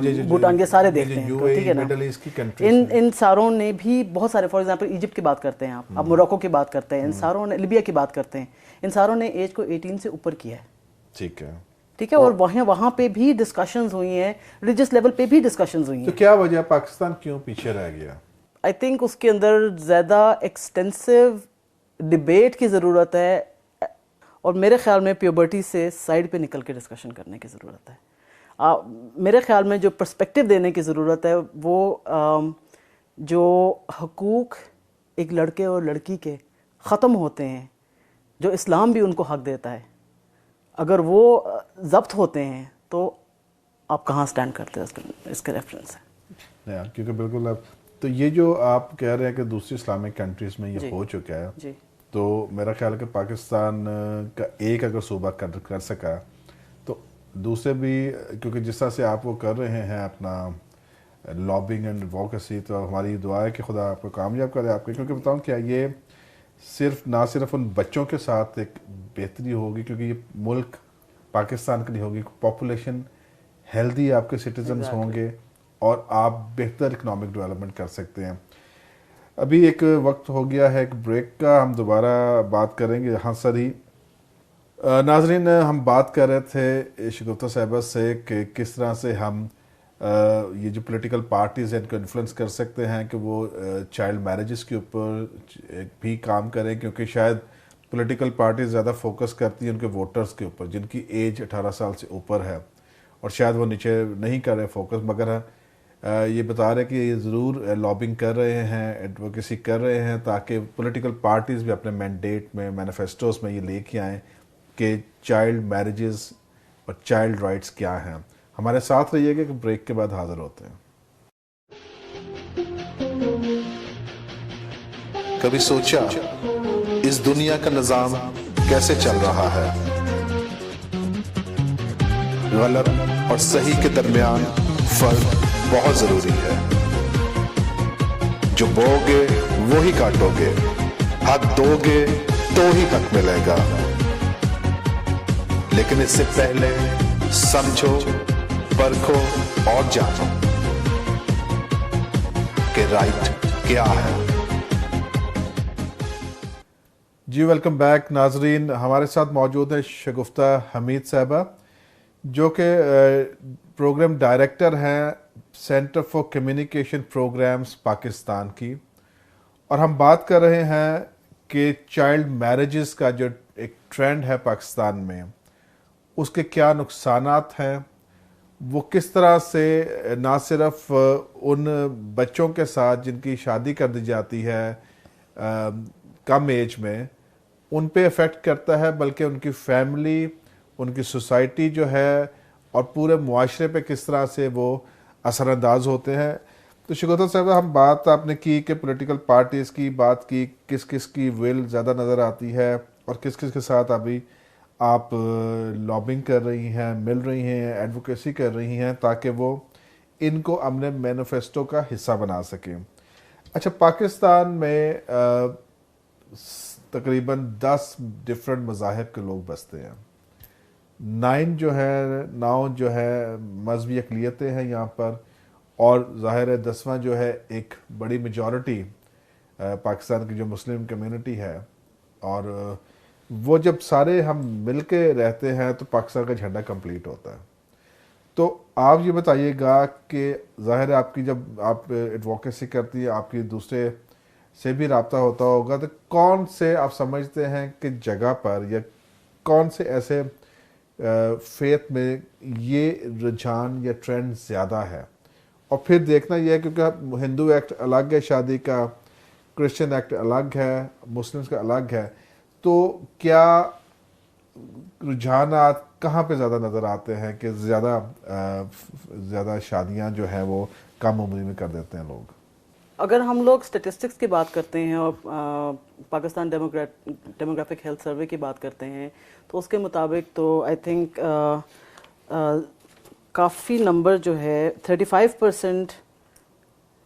جو بھوٹان، یہ سارے دیکھتے ہیں، تو ٹھیک ہے نا. مڈل ایسٹ کی کنٹریز ان ساروں نے بھی بہت سارے، فار ایگزامپل ایجپٹ کی بات کرتے ہیں آپ موروکو کی بات کرتے ہیں، ان ساروں نے، لیبیا کی بات کرتے ہیں، ان ساروں نے ایج کو 18 سے اوپر کیا ہے. ٹھیک ہے. ٹھیک ہے. اور وہاں پہ بھی ڈسکشنز ہوئی ہیں، ریلیجس لیول پہ بھی ڈسکشنز ہوئی ہیں. تو کیا وجہ پاکستان کیوں پیچھے رہ گیا؟ آئی تھنک اس کے اندر زیادہ ایکسٹینسو ڈبیٹ کی ضرورت ہے، اور میرے خیال میں پیوبرٹی سے سائڈ پہ نکل کے ڈسکشن کرنے کی ضرورت ہے. میرے خیال میں جو پرسپیکٹیو دینے کی ضرورت ہے وہ جو حقوق ایک لڑکے اور لڑکی کے ختم ہوتے ہیں، جو اسلام بھی ان کو حق دیتا ہے، اگر وہ ضبط ہوتے ہیں تو آپ کہاں سٹینڈ کرتے ہیں اس کے ریفرنس سے. کیونکہ بالکل تو یہ جو آپ کہہ رہے ہیں کہ دوسری اسلامک کنٹریز میں یہ ہو چکا ہے، جی، تو میرا خیال ہے کہ پاکستان کا ایک اگر صوبہ کر سکا تو دوسرے بھی، کیونکہ جس طرح سے آپ وہ کر رہے ہیں اپنا لابنگ اینڈ ایڈووکیسی، تو ہماری دعا ہے کہ خدا آپ کو کامیاب کرے آپ کے. کیونکہ بتاؤں کیا، یہ نہ صرف ان بچوں کے ساتھ ایک بہتری ہوگی، کیونکہ یہ ملک پاکستان کے لیے ہوگی، پاپولیشن ہیلدی آپ کے سٹیزنز ہوں گے اور آپ بہتر اکنامک ڈیولپمنٹ کر سکتے ہیں. ابھی ایک وقت ہو گیا ہے ایک بریک کا، ہم دوبارہ بات کریں گے یہاں سر ہی. ناظرین، ہم بات کر رہے تھے شگفتہ صاحبہ سے کہ کس طرح سے ہم یہ جو پولیٹیکل پارٹیز ہیں ان کو انفلوئنس کر سکتے ہیں کہ وہ چائلڈ میرجز کے اوپر بھی کام کریں، کیونکہ شاید پولیٹیکل پارٹیز زیادہ فوکس کرتی ہیں ان کے ووٹرز کے اوپر جن کی ایج 18 سال سے اوپر ہے، اور شاید وہ نیچے نہیں کر رہے فوکس، مگر یہ بتا رہے کہ یہ ضرور لابنگ کر رہے ہیں، ایڈوکیسی کر رہے ہیں، تاکہ پولیٹیکل پارٹیز بھی اپنے مینڈیٹ میں، مینیفیسٹوز میں یہ لے کے آئیں کہ چائلڈ میرجز اور چائلڈ رائٹس کیا ہیں. ہمارے ساتھ رہیے گا کہ بریک کے بعد حاضر ہوتے ہیں. کبھی سوچا اس دنیا کا نظام کیسے چل رہا ہے؟ غلط اور صحیح کے درمیان فرق بہت ضروری ہے. جو بو گے وہی کاٹو گے، حق دو گے تو ہی حق ملے گا. لیکن اس سے پہلے سمجھو، پرکھو اور جانو کہ رائٹ کیا ہے. جی ویلکم بیک ناظرین. ہمارے ساتھ موجود ہیں شگفتہ حمید صاحبہ، جو کہ پروگرام ڈائریکٹر ہیں centre for communication programmes Pakistan کی، اور ہم بات کر رہے ہیں کہ چائلڈ میرجز کا جو ایک ٹرینڈ ہے پاکستان میں، اس کے کیا نقصانات ہیں، وہ کس طرح سے نہ صرف ان بچوں کے ساتھ جن کی شادی کر دی جاتی ہے کم ایج میں ان پہ افیکٹ کرتا ہے، بلکہ ان کی فیملی، ان کی سوسائٹی جو ہے اور پورے معاشرے پہ کس طرح سے وہ اثر انداز ہوتے ہیں. تو شگفتہ صاحب، ہم بات آپ نے کی کہ پولیٹیکل پارٹیز کی بات کی، کس کس کی ول زیادہ نظر آتی ہے اور کس کس کے ساتھ ابھی آپ لابنگ کر رہی ہیں، مل رہی ہیں، ایڈوکیسی کر رہی ہیں تاکہ وہ ان کو اپنے مینیفیسٹو کا حصہ بنا سکیں. اچھا، پاکستان میں تقریباً 10 ڈفرینٹ مذاہب کے لوگ بستے ہیں. 9 جو ہے مذہبی اقلیتیں ہیں یہاں پر، اور ظاہر ہے 10واں جو ہے ایک بڑی میجورٹی پاکستان کی جو مسلم کمیونٹی ہے. اور وہ جب سارے ہم مل کے رہتے ہیں تو پاکستان کا جھنڈا کمپلیٹ ہوتا ہے. تو آپ یہ بتائیے گا کہ ظاہر ہے آپ کی جب آپ ایڈووکیسی کرتی ہے، آپ کی دوسرے سے بھی رابطہ ہوتا ہوگا، تو کون سے آپ سمجھتے ہیں کہ جگہ پر یا کون سے ایسے فیتھ میں یہ رجحان یا ٹرینڈ زیادہ ہے؟ اور پھر دیکھنا یہ ہے کیونکہ ہندو ایکٹ الگ ہے شادی کا، کرسچن ایکٹ الگ ہے، مسلمس کا الگ ہے، تو کیا رجحانات کہاں پہ زیادہ نظر آتے ہیں کہ زیادہ شادیاں جو ہیں وہ کم عمری میں کر دیتے ہیں لوگ؟ اگر ہم لوگ سٹیٹسٹکس کی بات کرتے ہیں اور پاکستان ڈیموگرافک ہیلتھ سروے کی بات کرتے ہیں تو اس کے مطابق تو آئی تھنک کافی نمبر جو ہے 35%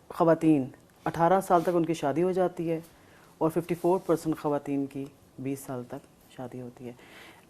خواتین 18 سال تک ان کی شادی ہو جاتی ہے، اور 54% خواتین کی 20 سال تک شادی ہوتی ہے.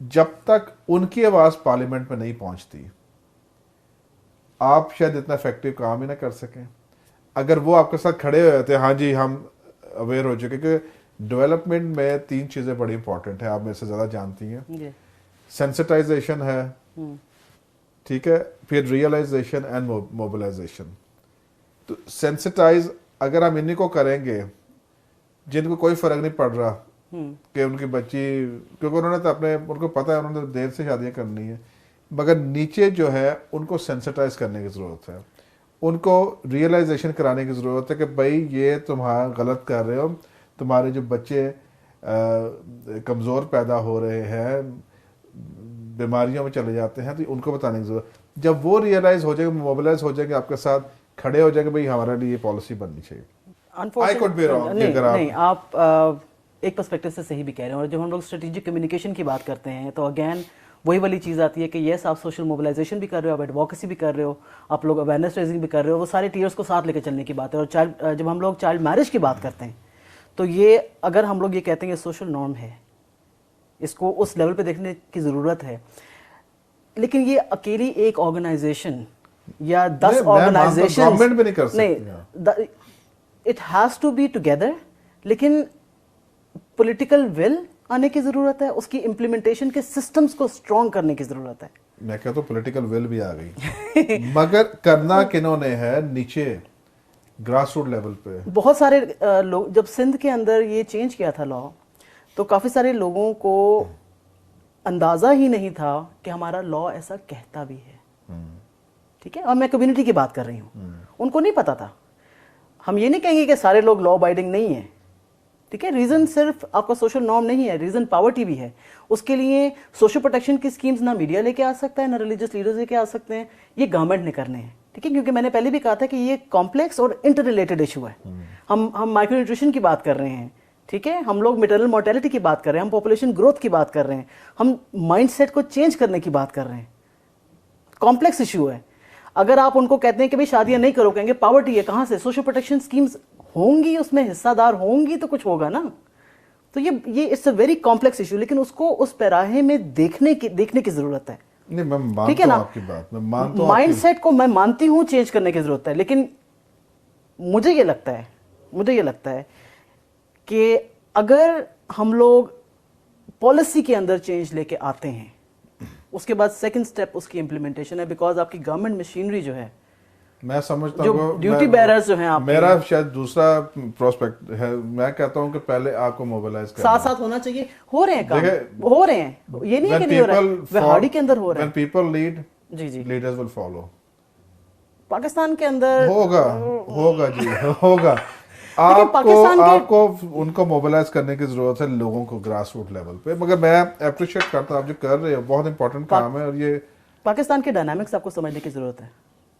جب تک ان کی آواز پارلیمنٹ میں نہیں پہنچتی آپ شاید اتنا افیکٹو کام ہی نہ کر سکیں. اگر وہ آپ کے ساتھ کھڑے ہوئے تھے ہاں جی ہم اویئر ہو چکے کہ ڈیولپمنٹ میں 3 چیزیں بڑی امپورٹنٹ ہیں, آپ میرے سے زیادہ جانتی ہیں. سینسٹائزیشن ہے, ٹھیک ہے, پھر ریئلائزیشن اینڈ موبلائزیشن. تو سینسٹائز اگر ہم انہیں کو کریں گے جن کو کوئی فرق نہیں پڑ رہا کہ ان کی بچی, کیونکہ انہوں نے تو اپنے ان کو پتہ ہے انہوں نے دیر سے شادیاں کرنی ہیں, مگر نیچے جو ہے ان کو سینسٹائز کرنے کی ضرورت ہے, ان کو ریئلائزیشن کرانے کی ضرورت ہے کہ بھائی یہ تمہارا غلط کر رہے ہو, تمہارے جو بچے کمزور پیدا ہو رہے ہیں, بیماریوں میں چلے جاتے ہیں, تو ان کو بتانے کی ضرورت. جب وہ ریئلائز ہو جائے گا, موبلائز ہو جائے گا, آپ کے ساتھ کھڑے ہو جائے گا بھائی ہمارے لیے یہ پالیسی بننی چاہیے. نہیں, آپ ایک پرسپیکٹو سے صحیح بھی کہہ رہے ہیں. اور جب ہم لوگ اسٹریٹجک کمیونیکیشن کی بات کرتے ہیں تو اگین وہی والی چیز آتی ہے کہ یس آپ سوشل موبلائزیشن بھی کر رہے ہو, آپ ایڈوکیسی بھی کر رہے ہو, آپ لوگ اویئرنیس ریزنگ بھی کر رہے ہو, وہ سارے ٹیئرس کو ساتھ لے کے چلنے کی بات ہے. اور جب ہم لوگ چائلڈ میرج کی بات کرتے ہیں تو یہ اگر ہم لوگ یہ کہتے ہیں کہ سوشل نارم ہے, اس کو اس لیول پہ دیکھنے کی ضرورت ہے, لیکن یہ اکیلی ایک آرگنائزیشن یا 10 آرگنائزیشن نہیں, it has to be together. لیکن پولیٹیکل ول آنے کی ضرورت ہے, اس کی امپلیمنٹیشن کے سسٹمز کو اسٹرانگ کرنے کی ضرورت ہے. میں کہتا ہوں پولیٹیکل ول بھی آ گئی مگر کرنا کنہوں نے ہے نیچے گراس روٹ لیول پہ. بہت سارے لوگ, جب سندھ کے اندر یہ چینج کیا تھا لا, تو کافی سارے لوگوں کو اندازہ ہی نہیں تھا کہ ہمارا لا ایسا کہتا بھی ہے. ٹھیک ہے, اور میں کمیونٹی کی بات کر رہی ہوں, ان کو نہیں پتا تھا. ہم یہ نہیں کہیں گے کہ سارے لوگ لا ابائڈنگ نہیں ہیں. ٹھیک ہے, ریزن صرف آپ کا سوشل نارم نہیں ہے, ریزن پاورٹی بھی ہے. اس کے لیے سوشل پروٹیکشن کی اسکیمز نہ میڈیا لے کے آ سکتا ہے, نہ ریلیجس لیڈرز لے کے آ سکتے ہیں, یہ گورنمنٹ نے کرنے ہیں. ٹھیک ہے, کیونکہ میں نے پہلے بھی کہا تھا کہ یہ کمپلیکس اور انٹر ریلیٹڈ ایشو ہے. ہم مائکرو نیوٹریشن کی بات کر رہے ہیں, ٹھیک ہے, ہم لوگ میٹرنل مورٹیلٹی کی بات کر رہے ہیں, ہم پاپولیشن گروتھ کی بات کر رہے ہیں, ہم مائنڈ سیٹ کو چینج کرنے کی بات کر رہے ہیں. کمپلیکس ایشو ہے. اگر آپ ان کو کہتے ہیں کہ بھائی شادیاں نہیں کرو, کہیں گے پاورٹی ہے, کہاں سے سوشل پروٹیکشن اسکیمز ہوں گی, اس میں حصہ دار ہوں گی تو کچھ ہوگا نا. تو یہ it's a very complex issue, لیکن اس کو اس پیراہے میں دیکھنے کی ضرورت ہے. نہیں, میں مانتا ہوں آپ کی بات, میں مانتا ہوں مائنڈ سیٹ کو میں مانتی ہوں چینج کرنے کی ضرورت ہے. لیکن مجھے یہ لگتا ہے کہ اگر ہم لوگ پالیسی کے اندر چینج لے کے آتے ہیں, اس کے بعد سیکنڈ سٹیپ اس کی امپلیمنٹیشن ہے. بیکاز آپ کی گورنمنٹ مشینری جو ہے, میں سمجھتا ہوں ڈیوٹی بیررز جو ہیں, آپ میرا شاید دوسرا پروسپیکٹ ہے, میں کہتا ہوں کہ پہلے آپ کو موبلائز کرنا ساتھ ہونا چاہیے. ہو رہے ہیں کام, ہو رہے ہیں, یہ نہیں ہے کہ نہیں ہو رہا ہے, وہاڑی کے اندر ہو رہا ہے. when people lead, G leaders will follow. Pakistan کے اندر ہوگا جی ہوگا. آپ کو ان کو موبلائز کرنے کی ضرورت ہے, لوگوں کو گراس روٹ لیول پہ. مگر میں اپریشیٹ کرتا ہوں آپ جو کر رہے ہو, بہت امپورٹنٹ کام ہے. اور یہ پاکستان کے ڈائنامکس آپ کو سمجھنے کی ضرورت ہے.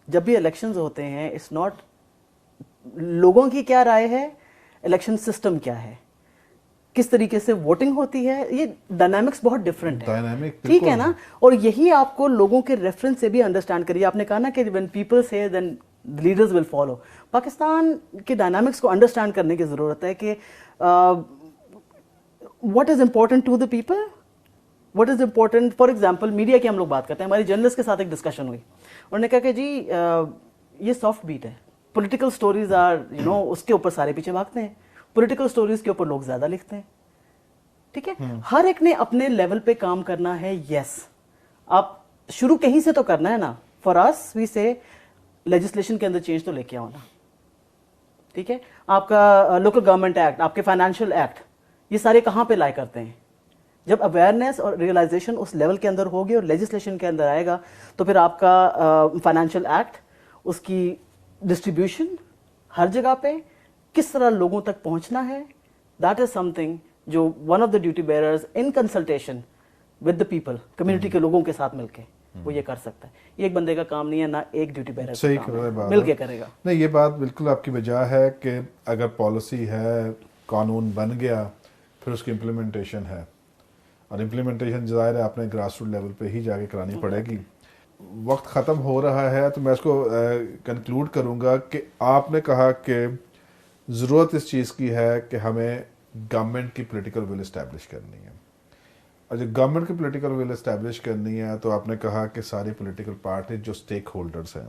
جب بھی الیکشنز ہوتے ہیں, اٹس ناٹ لوگوں کی کیا رائے ہے, الیکشن سسٹم کیا ہے, کس طریقے سے ووٹنگ ہوتی ہے, یہ ڈائنامکس بہت ڈفرینٹ ہے. ٹھیک ہے نا, اور یہی آپ کو لوگوں کے ریفرنس سے بھی انڈرسٹینڈ کریے. آپ نے کہا نا کہ when people say then leaders will follow. Pakistan کے ڈائنامکس کو انڈرسٹینڈ کرنے کی ضرورت ہے کہ what is important to the people, what is important. For example media کی ہم لوگ بات کرتے ہیں, ہماری جرنلسٹ کے ساتھ ایک ڈسکشن ہوئی, انہوں نے کہا کہ جی یہ سافٹ بیٹ ہے, پولیٹیکل سٹوریز آر اس کے اوپر سارے پیچھے بھاگتے ہیں, پولیٹیکل سٹوریز کے اوپر لوگ زیادہ لکھتے ہیں. ٹھیک ہے, ہر ایک نے اپنے لیول پہ کام کرنا ہے. یس, آپ شروع کہیں سے تو کرنا ہے نا. فار اس وی سے لیجسلیشن کے اندر چینج تو لے کے آؤ نا. ٹھیک ہے, آپ کا لوکل گورنمنٹ ایکٹ, آپ کے فائنینشیل ایکٹ, یہ سارے کہاں پہ لائے کرتے ہیں. جب اویئرنیس اور ریئلائزیشن اس لیول کے اندر ہوگی اور لیجسلیشن کے اندر آئے گا, تو پھر آپ کا فائنینشیل ایکٹ, اس کی ڈسٹریبیوشن ہر جگہ پہ کس طرح لوگوں تک پہنچنا ہے, دیٹ از سم تھنگ جو one of the duty bearers in consultation with the people, community کے لوگوں کے ساتھ مل کے وہ یہ کر سکتا ہے. یہ ایک بندے کا کام نہیں ہے, نہ ایک ڈیوٹی بیئرر مل کے کرے گا. نہیں, یہ بات بالکل آپ کی وجہ ہے کہ اگر پالیسی ہے, قانون بن گیا, پھر اس کی امپلیمنٹیشن ہے, اور امپلیمنٹیشن ظاہر ہے آپ نے گراس روٹ لیول پہ ہی جا کے کرانی پڑے گی. وقت ختم ہو رہا ہے, تو میں اس کو کنکلوڈ کروں گا کہ آپ نے کہا کہ ضرورت اس چیز کی ہے کہ ہمیں گورنمنٹ کی پولیٹیکل ول اسٹیبلش کرنی ہے. اور جب گورنمنٹ کی پولیٹیکل ول اسٹیبلش کرنی ہے تو آپ نے کہا کہ ساری پولیٹیکل پارٹی جو سٹیک ہولڈرز ہیں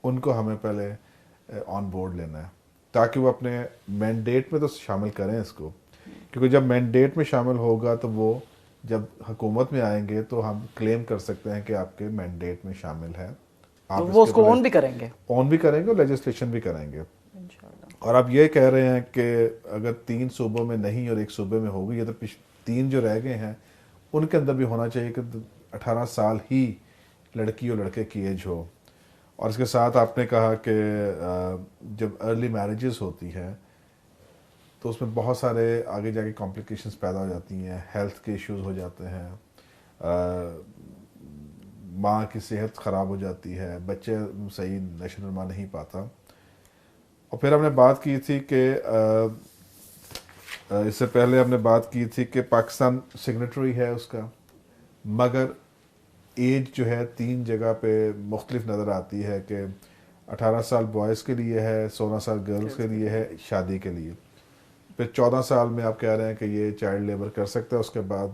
ان کو ہمیں پہلے آن بورڈ لینا ہے تاکہ وہ اپنے مینڈیٹ میں تو شامل کریں اس کو، کیونکہ جب مینڈیٹ میں شامل ہوگا تو وہ جب حکومت میں آئیں گے تو ہم کلیم کر سکتے ہیں کہ آپ کے مینڈیٹ میں شامل ہے، آپ وہ اس کو اون بھی کریں گے، آن بھی کریں گے اور لیجسلیشن بھی کریں گے۔ اور آپ یہ کہہ رہے ہیں کہ اگر 3 صوبوں میں نہیں اور 1 صوبے میں ہوگی، یا تو 3 جو رہ گئے ہیں ان کے اندر بھی ہونا چاہیے کہ 18 سال ہی لڑکی اور لڑکے کی ایج ہو۔ اور اس کے ساتھ آپ نے کہا کہ جب ارلی میرجز ہوتی ہیں تو اس میں بہت سارے آگے جا کے کمپلیکیشنز پیدا ہو جاتی ہیں، ہیلتھ کے ایشوز ہو جاتے ہیں، ماں کی صحت خراب ہو جاتی ہے، بچے صحیح نشو و نما نہیں پاتا۔ اور پھر ہم نے بات کی تھی کہ اس سے پہلے ہم نے بات کی تھی کہ پاکستان سگنیٹری ہے اس کا، مگر ایج جو ہے 3 جگہ پہ مختلف نظر آتی ہے کہ 18 سال بوائز کے لیے ہے، 16 سال گرلز کے لیے ہے شادی کے لیے، پھر 14 سال میں آپ کہہ رہے ہیں کہ یہ چائلڈ لیبر کر سکتا ہے، اس کے بعد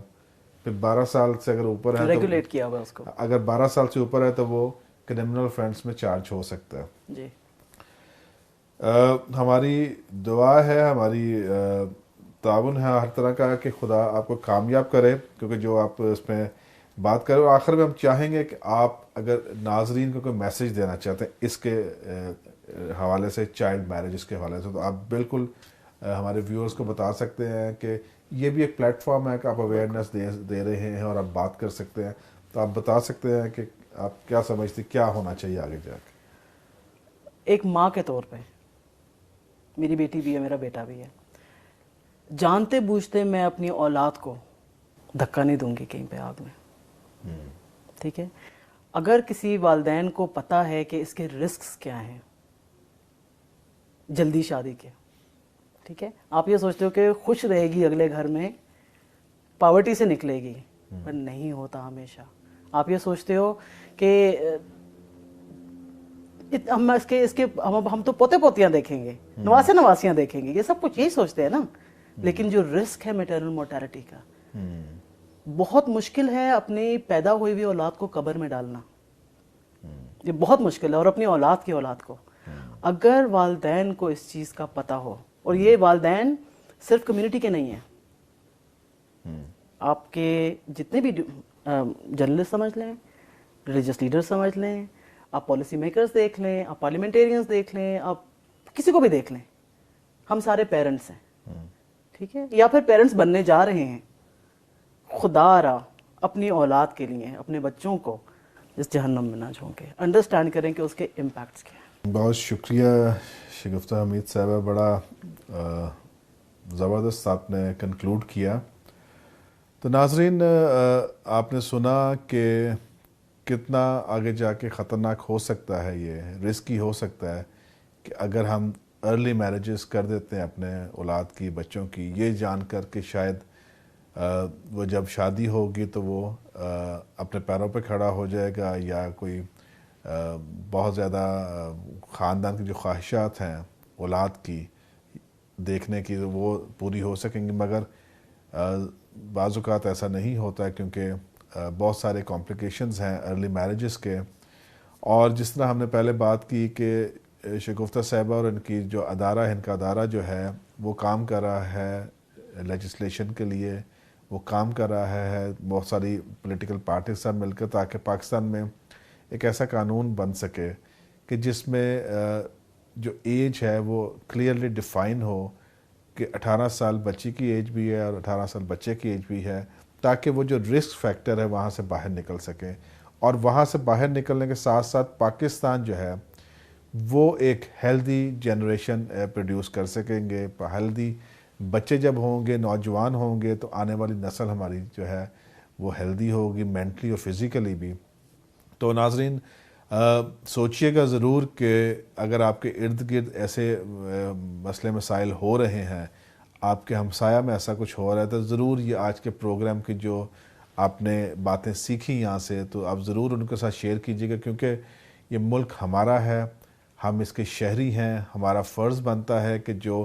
پھر 12 سال سے اگر اوپر ہے ریگولیٹ کیا ہوا اس کو، اگر 12 سال سے اوپر ہے تو وہ کرمنل فرینڈس میں چارج ہو سکتا ہے۔ جی ہماری دعا ہے، ہماری تعاون ہے ہر طرح کا کہ خدا آپ کو کامیاب کرے، کیونکہ جو آپ اس میں بات کریں۔ اور آخر میں ہم چاہیں گے کہ آپ اگر ناظرین کو کوئی میسج دینا چاہتے ہیں اس کے حوالے سے، چائلڈ میرجز کے حوالے سے، تو آپ بالکل ہمارے ویورز کو بتا سکتے ہیں کہ یہ بھی ایک پلیٹ فارم ہے کہ آپ اویئرنیس دے رہے ہیں اور آپ بات کر سکتے ہیں، تو آپ بتا سکتے ہیں کہ آپ کیا سمجھتے کیا ہونا چاہیے آگے جا کے۔ ایک ماں کے طور پہ، میری بیٹی بھی ہے، میرا بیٹا بھی ہے، جانتے بوجھتے میں اپنی اولاد کو دھکا نہیں دوں گی کہیں پہ آگ میں، ٹھیک ہے؟ اگر کسی والدین کو پتہ ہے کہ اس کے رسکس کیا ہیں جلدی شادی کے، ٹھیک ہے، آپ یہ سوچتے ہو کہ خوش رہے گی اگلے گھر میں، پاورٹی سے نکلے گی، پر نہیں ہوتا ہمیشہ۔ آپ یہ سوچتے ہو کہ ہم تو پوتے پوتیاں دیکھیں گے، نواسے نواسیاں دیکھیں گے، یہ سب کچھ یہی سوچتے ہیں نا، لیکن جو رسک ہے میٹرنل مورٹیلٹی کا، بہت مشکل ہے اپنی پیدا ہوئی ہوئی اولاد کو قبر میں ڈالنا، یہ بہت مشکل ہے، اور اپنی اولاد کی اولاد کو۔ اگر والدین کو اس چیز کا پتہ ہو، اور یہ والدین صرف کمیونٹی کے نہیں ہیں، آپ کے جتنے بھی جرنلسٹ سمجھ لیں، ریلیجس لیڈر سمجھ لیں، آپ پالیسی میکرز دیکھ لیں، آپ پارلیمنٹیرینز دیکھ لیں، آپ کسی کو بھی دیکھ لیں، ہم سارے پیرنٹس ہیں، ٹھیک ہے، یا پھر پیرنٹس بننے جا رہے ہیں۔ خدا را اپنی اولاد کے لیے، اپنے بچوں کو اس جہنم میں نہ جھونکے، انڈرسٹینڈ کریں کہ اس کے امپیکٹس کیا ہیں۔ بہت شکریہ شگفتہ حمید صاحبہ، بڑا زبردست آپ نے کنکلوڈ کیا۔ تو ناظرین، آپ نے سنا کہ کتنا آگے جا کے خطرناک ہو سکتا ہے، یہ رسکی ہو سکتا ہے کہ اگر ہم ارلی میرجز کر دیتے ہیں اپنے اولاد کی، بچوں کی، یہ جان کر کہ شاید وہ جب شادی ہوگی تو وہ اپنے پیروں پہ کھڑا ہو جائے گا، یا کوئی بہت زیادہ خاندان کی جو خواہشات ہیں اولاد کی دیکھنے کی وہ پوری ہو سکیں گی، مگر بعض اوقات ایسا نہیں ہوتا ہے، کیونکہ بہت سارے کمپلیکیشنز ہیں ارلی میرجز کے۔ اور جس طرح ہم نے پہلے بات کی کہ شگفتہ صاحبہ اور ان کی جو ادارہ ہے، ان کا ادارہ جو ہے وہ کام کر رہا ہے لیجسلیشن کے لیے، وہ کام کر رہا ہے بہت ساری پولیٹیکل پارٹیز ساتھ مل کر، تاکہ پاکستان میں ایک ایسا قانون بن سکے کہ جس میں جو ایج ہے وہ کلیئرلی ڈیفائن ہو کہ 18 سال بچی کی ایج بھی ہے اور 18 سال بچے کی ایج بھی ہے، تاکہ وہ جو رسک فیکٹر ہے وہاں سے باہر نکل سکیں، اور وہاں سے باہر نکلنے کے ساتھ ساتھ پاکستان جو ہے وہ ایک ہیلدی جنریشن پروڈیوس کر سکیں گے۔ ہیلدی بچے جب ہوں گے، نوجوان ہوں گے، تو آنے والی نسل ہماری جو ہے وہ ہیلدی ہوگی، مینٹلی اور فزیکلی بھی۔ تو ناظرین، سوچئے گا ضرور کہ اگر آپ کے ارد گرد ایسے مسئلے مسائل ہو رہے ہیں، آپ کے ہمسایہ میں ایسا کچھ ہو رہا ہے، تو ضرور یہ آج کے پروگرام کی جو آپ نے باتیں سیکھی یہاں سے، تو آپ ضرور ان کے ساتھ شیئر کیجیے گا، کیونکہ یہ ملک ہمارا ہے، ہم اس کے شہری ہیں، ہمارا فرض بنتا ہے کہ جو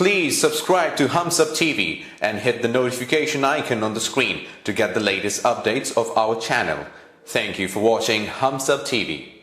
Please subscribe to Hums Up TV and hit the notification icon on the screen to get the latest updates of our channel. Thank you for watching Hums Up TV.